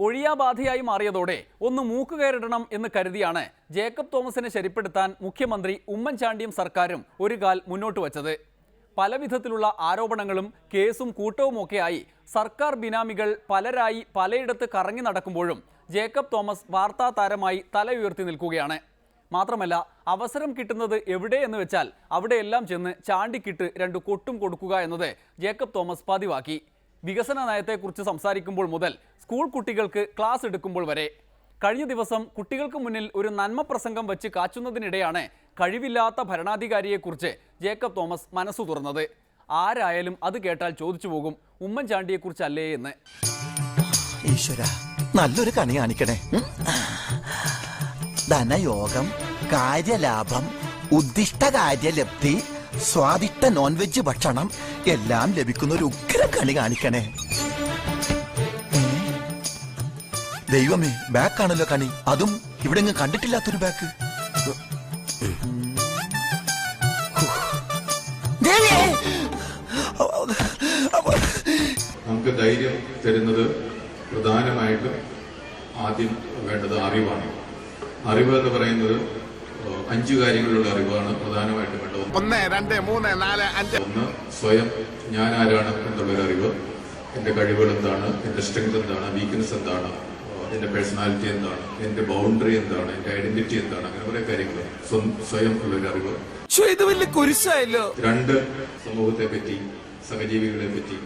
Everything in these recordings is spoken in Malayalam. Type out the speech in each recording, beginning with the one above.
ഒഴിയാബാധയായി മാറിയതോടെ ഒന്ന് മൂക്കുകയറിടണം എന്ന് കരുതിയാണ് ജേക്കബ് തോമസിനെ ശരിപ്പെടുത്താൻ മുഖ്യമന്ത്രി ഉമ്മൻചാണ്ടിയും സർക്കാരും ഒരു കാൽ മുന്നോട്ട് വച്ചത്. പല വിധത്തിലുള്ള ആരോപണങ്ങളും കേസും കൂട്ടവുമൊക്കെയായി സർക്കാർ ബിനാമികൾ പലരായി പലയിടത്ത് കറങ്ങി നടക്കുമ്പോഴും ജേക്കബ് തോമസ് വാർത്താ താരമായി തല ഉയർത്തി നിൽക്കുകയാണ്. മാത്രമല്ല, അവസരം കിട്ടുന്നത് എവിടെയെന്ന് വെച്ചാൽ അവിടെയെല്ലാം ചെന്ന് ചാണ്ടിക്കിട്ട് രണ്ട് കൊട്ടും കൊടുക്കുക എന്നത് ജേക്കബ് തോമസ് പതിവാക്കി. വികസന നയത്തെക്കുറിച്ച് സംസാരിക്കുമ്പോൾ മുതൽ സ്കൂൾ കുട്ടികൾക്ക് ക്ലാസ് എടുക്കുമ്പോൾ വരെ. കഴിഞ്ഞ ദിവസം കുട്ടികൾക്ക് മുന്നിൽ ഒരു നന്മ പ്രസംഗം വെച്ച് കാച്ചുന്നതിനിടെയാണ് കഴിവില്ലാത്ത ഭരണാധികാരിയെക്കുറിച്ച് ജേക്കബ് തോമസ് മനസ്സു തുറന്നത്. ആരായാലും അത് കേട്ടാൽ ചോദിച്ചു പോകും, ഉമ്മൻചാണ്ടിയെക്കുറിച്ചല്ലേ എന്ന്. ഈശ്വര, നല്ലൊരു കണി കാണിക്കണേ. ധനയോഗം, കാര്യലാഭം, ഉദ്ദിഷ്ട കാര്യലബ്ധി, സ്വാദിഷ്ട നോൺ വെജ് ഭക്ഷണം എല്ലാം ലഭിക്കുന്ന ഒരു ഉഗ്ര കണി കാണിക്കണേ. ദൈവമേ, ബാക്കാണല്ലോ കണി, അതും ഇവിടെ കണ്ടിട്ടില്ലാത്തൊരു ബാക്ക്. നമുക്ക് ധൈര്യം തരുന്നത് പ്രധാനമായിട്ടും ആദ്യം വേണ്ടത് അറിവാണ്. അറിവ് എന്ന് പറയുന്നത് 5 കാര്യങ്ങളിലുള്ള അറിവാണ് പ്രധാനമായിട്ടും വേണ്ടത്. 1, 2, 3, 4, 5. ഒന്ന്, സ്വയം ഞാൻ ആരാണ് എന്നുള്ളൊരു അറിവ്. എന്റെ കഴിവുകൾ എന്താണ്, എന്റെ സ്ട്രെങ്ത് എന്താണ്, വീക്ക്നെസ് എന്താണ്, എന്റെ പേഴ്സണാലിറ്റി എന്താണ്, എന്റെ ബൗണ്ടറി എന്താണ്, എന്റെ ഐഡന്റിറ്റി എന്താണ്, അങ്ങനെ കുറെ കാര്യങ്ങൾ സ്വയം ഉള്ളൊരു അറിവ്. 2, സമൂഹത്തെ പറ്റി, സഹജീവികളെ പറ്റി,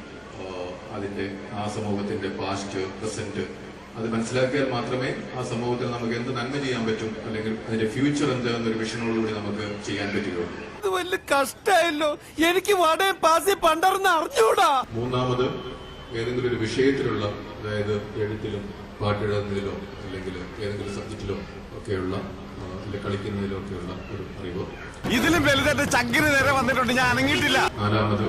അതിന്റെ ആ സമൂഹത്തിന്റെ പാസ്റ്റ്, പ്രസന്റ് അത് മനസ്സിലാക്കിയാൽ മാത്രമേ ആ സമൂഹത്തിൽ നമുക്ക് എന്ത് നന്മ ചെയ്യാൻ പറ്റും, അല്ലെങ്കിൽ അതിന്റെ ഫ്യൂച്ചർ എന്ത് എന്നൊരു വിഷനോടുകൂടി നമുക്ക് ചെയ്യാൻ പറ്റുകയുള്ളൂ. കഷ്ടമായല്ലോ, എനിക്ക് അറിഞ്ഞൂടാ. 3, ഏതെങ്കിലും ഒരു വിഷയത്തിലുള്ള, അതായത് എഴുത്തിലും പാട്ടെഴുതുന്നതിലോ അല്ലെങ്കിൽ ഏതെങ്കിലും സബ്ജക്റ്റിലോ ഒക്കെയുള്ള, കളിക്കുന്നതിലോ ഒക്കെയുള്ള ഒരു അറിവ്. ഇതിലും വലുതായിട്ട് ചങ്കിന് നേരെ വന്നിട്ടുണ്ട്, ഞാൻ അനങ്ങിയിട്ടില്ല. 4,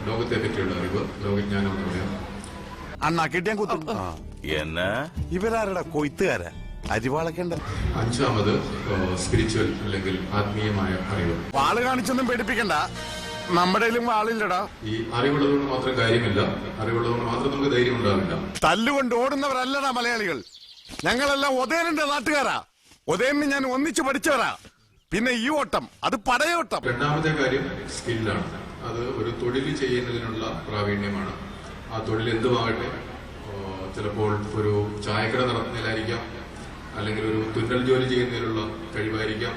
ലോകത്തെ പറ്റിയുള്ള അറിവ്, ലോകജ്ഞാനം എന്ന് പറയാം. അണ്ണാ കിട്ടിയാൻ കുത്തും. ഇവരാരുടെ കൊയ്ത്തുകാരാ, അരിവാളക്കേണ്ട. 5, സ്പിരിച്വൽ അല്ലെങ്കിൽ ആത്മീയമായ അറിവ്. വാള് കാണിച്ചൊന്നും പേടിപ്പിക്കണ്ട, നമ്മുടെ വാളില്ലടാ. ഈ അറിവുള്ളതുകൊണ്ട് മാത്രം കാര്യമില്ല, അറിവുള്ളതുകൊണ്ട് മാത്രം നമുക്ക് ധൈര്യം ഉണ്ടാവില്ല. തല്ലുകൊണ്ട് ഓടുന്നവരല്ലടാ മലയാളികൾ, ഞങ്ങളെല്ലാം ഒതേനന്റെ നാട്ടുകാരാ. ഒതേനെ ഞാൻ ഒന്നിച്ചു പഠിച്ചവരാ. പിന്നെ ഈ ഓട്ടം അത് പടയോട്ടം. 2ാമത്തെ കാര്യം സ്കില്ലാണ്. അത് ഒരു തൊഴിൽ ചെയ്യുന്നതിനുള്ള പ്രാവീണ്യമാണ്. ആ തൊഴിൽ എന്തുമാകട്ടെ, ചിലപ്പോൾ ഒരു ചായക്കട നടത്തുന്നതിലായിരിക്കാം, അല്ലെങ്കിൽ ഒരു തുന്നൽ ജോലി ചെയ്യുന്നതിലുള്ള കഴിവായിരിക്കാം,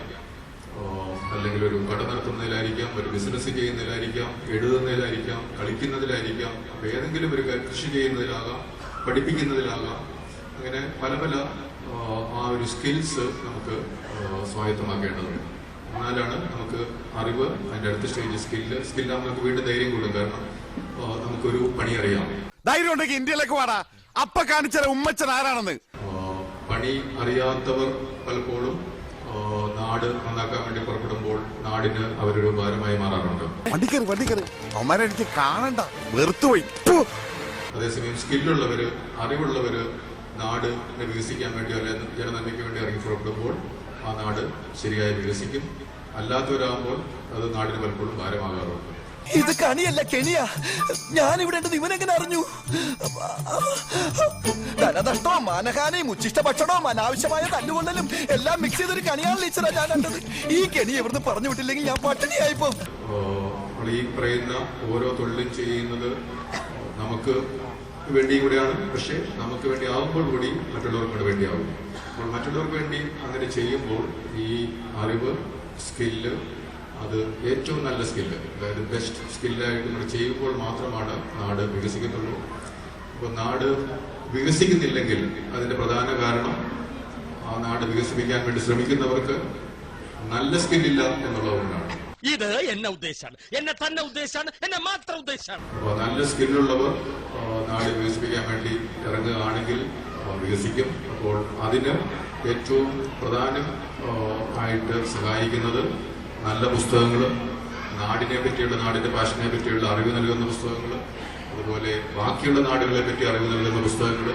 അല്ലെങ്കിൽ ഒരു കട നടത്തുന്നതിലായിരിക്കാം, ഒരു ബിസിനസ് ചെയ്യുന്നതിലായിരിക്കാം, എഴുതുന്നതിലായിരിക്കാം, കളിക്കുന്നതിലായിരിക്കാം, ഏതെങ്കിലും ഒരു കൃഷി ചെയ്യുന്നതിലാകാം, പഠിപ്പിക്കുന്നതിലാകാം. അങ്ങനെ പല പല ആ ഒരു സ്കിൽസ് നമുക്ക് സ്വായത്തമാക്കേണ്ടതുണ്ട്. എന്നാലാണ് നമുക്ക് അറിവ്, അതിന്റെ അടുത്ത സ്റ്റേജ് സ്കില്ലാകുമ്പോൾ നമുക്ക് വീണ്ടും ധൈര്യം കൂടും. കാരണം നമുക്കൊരു പണി അറിയാം. ധൈര്യം ഉണ്ടെങ്കിൽ ഇന്ത്യയിലേക്ക് വാടാ, അപ്പ കാണിച്ച ഉമ്മച്ചൻ ആരാണെന്ന്. പണി അറിയാത്തവർ പലപ്പോഴും നാട് നന്നാക്കാൻ വേണ്ടി പുറപ്പെടുമ്പോൾ നാടിന് അവരൊരു ഭാരമായി മാറാറുണ്ട്. വണ്ടിക്കറി അവന്മാരെ എനിക്ക് കാണണ്ട, വെറുത്തുപോയി. അതേസമയം സ്കില്ലുള്ളവര്, അറിവുള്ളവര് നാട് വികസിക്കാൻ വേണ്ടി അല്ലെങ്കിൽ ജനനന്മയ്ക്ക് വേണ്ടി ഇറങ്ങി പുറപ്പെടുമ്പോൾ ആ നാട് ശരിയായി വികസിക്കും. അല്ലാത്തവരാകുമ്പോൾ അത് നാടിന് പലപ്പോഴും ഭാരമാകാറുണ്ട്. ഇത് കണിയല്ല, കെണിയാ. ഞാനിവിടെ ഇവനെങ്ങനെ അറിഞ്ഞു? ധനനഷ്ടവും മാനഹാനിയും ഉച്ചിഷ്ട ഭക്ഷണവും അനാവശ്യമായ തല്ലുകൊള്ളലും എല്ലാം മിക്സ് ചെയ്തൊരു കണിയാണ് ടീച്ചറാ ഞാൻ കണ്ടത്. ഈ കെണി എവിടുന്ന് പറഞ്ഞു വിട്ടില്ലെങ്കിൽ ഞാൻ പട്ടിണിയായിപ്പോ. ഈ പറയുന്ന ഓരോ തൊഴിലും ചെയ്യുന്നത് നമുക്ക് വേണ്ടി കൂടെയാണ്. പക്ഷെ നമുക്ക് വേണ്ടി ആകുമ്പോൾ കൂടി മറ്റുള്ളവർക്ക് കൂടെ വേണ്ടിയാവും. അപ്പോൾ മറ്റുള്ളവർക്ക് വേണ്ടി അങ്ങനെ ചെയ്യുമ്പോൾ ഈ അറിവ്, സ്കില്ല്, അത് ഏറ്റവും നല്ല സ്കില്ല്, അതായത് ബെസ്റ്റ് സ്കില്ലായിട്ട് നമ്മൾ ചെയ്യുമ്പോൾ മാത്രമാണ് നാട് വികസിക്കത്തുള്ളൂ. അപ്പോൾ നാട് വികസിക്കുന്നില്ലെങ്കിൽ അതിന്റെ പ്രധാന കാരണം ആ നാട് വികസിപ്പിക്കാൻ വേണ്ടി ശ്രമിക്കുന്നവർക്ക് നല്ല സ്കില്ലില്ല എന്നുള്ളതുകൊണ്ടാണ്. ഇത് എന്നെ ഉദ്ദേശാണ്, എന്നെ തന്നെ ഉദ്ദേശാണ്, എന്നെ മാത്രം ഉദ്ദേശാണ്. അപ്പോൾ നല്ല സ്കില്ലുള്ളവർ നാട് വികസിപ്പിക്കാൻ വേണ്ടി ഇറങ്ങുകയാണെങ്കിൽ വികസിക്കും. അപ്പോൾ അതിന് ഏറ്റവും പ്രധാനമായിട്ട് സഹായിക്കുന്നത് നല്ല പുസ്തകങ്ങൾ, നാടിനെ പറ്റിയുള്ള, നാടിന്റെ പാഷനെ പറ്റിയുള്ള അറിവ് നൽകുന്ന പുസ്തകങ്ങൾ, അതുപോലെ ബാക്കിയുള്ള നാടുകളെ പറ്റി അറിവ് നൽകുന്ന പുസ്തകങ്ങൾ,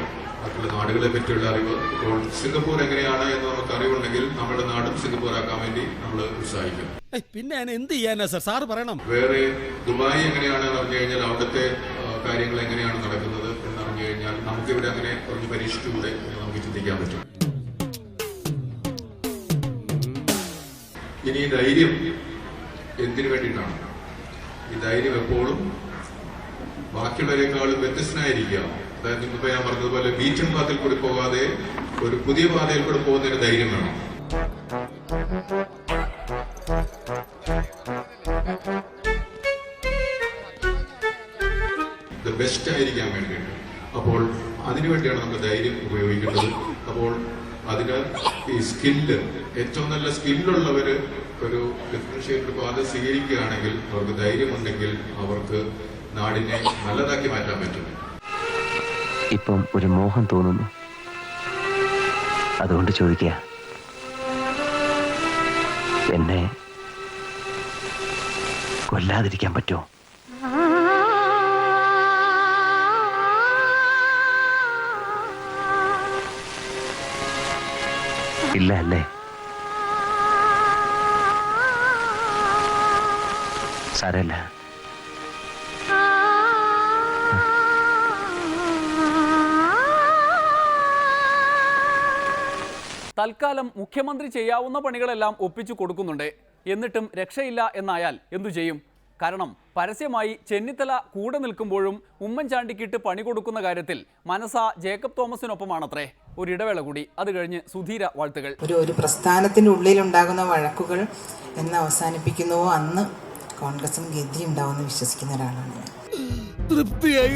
മറ്റുള്ള നാടുകളെ പറ്റിയുള്ള അറിവ്. ഇപ്പോൾ സിംഗപ്പൂർ എങ്ങനെയാണ് എന്ന് നമുക്ക് അറിവുണ്ടെങ്കിൽ നമ്മുടെ നാടും സിംഗപ്പൂർ ആക്കാൻ വേണ്ടി നമ്മൾ ഉത്സാഹിക്കും. പിന്നെ എന്ത് ചെയ്യാനാ സാർ പറയണം. വേറെ ദുബായ് എങ്ങനെയാണെന്ന് അറിഞ്ഞു കഴിഞ്ഞാൽ അവിടുത്തെ കാര്യങ്ങൾ എങ്ങനെയാണ് നടക്കുന്നത് എന്നറിഞ്ഞു കഴിഞ്ഞാൽ നമുക്കിവിടെ അങ്ങനെ കുറച്ച് പരീക്ഷിച്ചുകൂടെ എന്ന് നമുക്ക് ചിന്തിക്കാൻ പറ്റും. ഇനി ഈ ധൈര്യം എന്തിനു വേണ്ടിയിട്ടാണ്? ഈ ധൈര്യം എപ്പോഴും ബാക്കിയുള്ളവരെക്കാളും വ്യത്യസ്തനായിരിക്കുക. അതായത് ഇന്നിപ്പോ ഞാൻ പറഞ്ഞതുപോലെ ബീച്ചൻ പാത്തിൽ കൂടി പോകാതെ ഒരു പുതിയ പാതയിൽ കൂടെ പോകുന്നതിന് ധൈര്യം വേണം. ബെസ്റ്റ് ആയിരിക്കാൻ വേണ്ടിയിട്ട്. അപ്പോൾ അതിനുവേണ്ടിയാണ് നമ്മൾ ധൈര്യം ഉപയോഗിക്കേണ്ടത്. അപ്പോൾ അതിന് ഈ സ്കില്ല്, ഏറ്റവും നല്ല സ്കില്ലുള്ളവര് ഒരു ഡിഫറൻഷ്യേറ്റഡ് പാത സ്വീകരിക്കുകയാണെങ്കിൽ, അവർക്ക് ധൈര്യമുണ്ടെങ്കിൽ അവർക്ക് നാടിനെ നല്ലതാക്കി മാറ്റാൻ പറ്റും. ഇപ്പം ഒരു മോഹം തോന്നുന്നു, അതുകൊണ്ട് ചോദിക്കുക, എന്നെ കൊല്ലാതിരിക്കാൻ പറ്റുമോ? ഇല്ല അല്ലേ? സാരമില്ല. തൽക്കാലം മുഖ്യമന്ത്രി ചെയ്യാവുന്ന പണികളെല്ലാം ഒപ്പിച്ചു കൊടുക്കുന്നുണ്ട്. എന്നിട്ടും രക്ഷയില്ല എന്നായാൽ എന്തു ചെയ്യും? കാരണം പരസ്യമായി ചെന്നിത്തല കൂടെ നിൽക്കുമ്പോഴും ഉമ്മൻചാണ്ടിക്കിട്ട് പണി കൊടുക്കുന്ന കാര്യത്തിൽ മനസ്സ ജേക്കബ് തോമസിനൊപ്പമാണത്രേ. ഒരിടവേള കൂടി, അത് കഴിഞ്ഞ് സുധീര വാഴ്ത്തുകൾ. ഒരു പ്രസ്ഥാനത്തിൻ്റെ ഉള്ളിലുണ്ടാകുന്ന വഴക്കുകൾ എന്ന് അവസാനിപ്പിക്കുന്നുവോ അന്ന് കോൺഗ്രസിന് ഗതി ഉണ്ടാവുമെന്ന് വിശ്വസിക്കുന്ന ഒരാളാണ് ഞാൻ. തൃപ്തിയായി.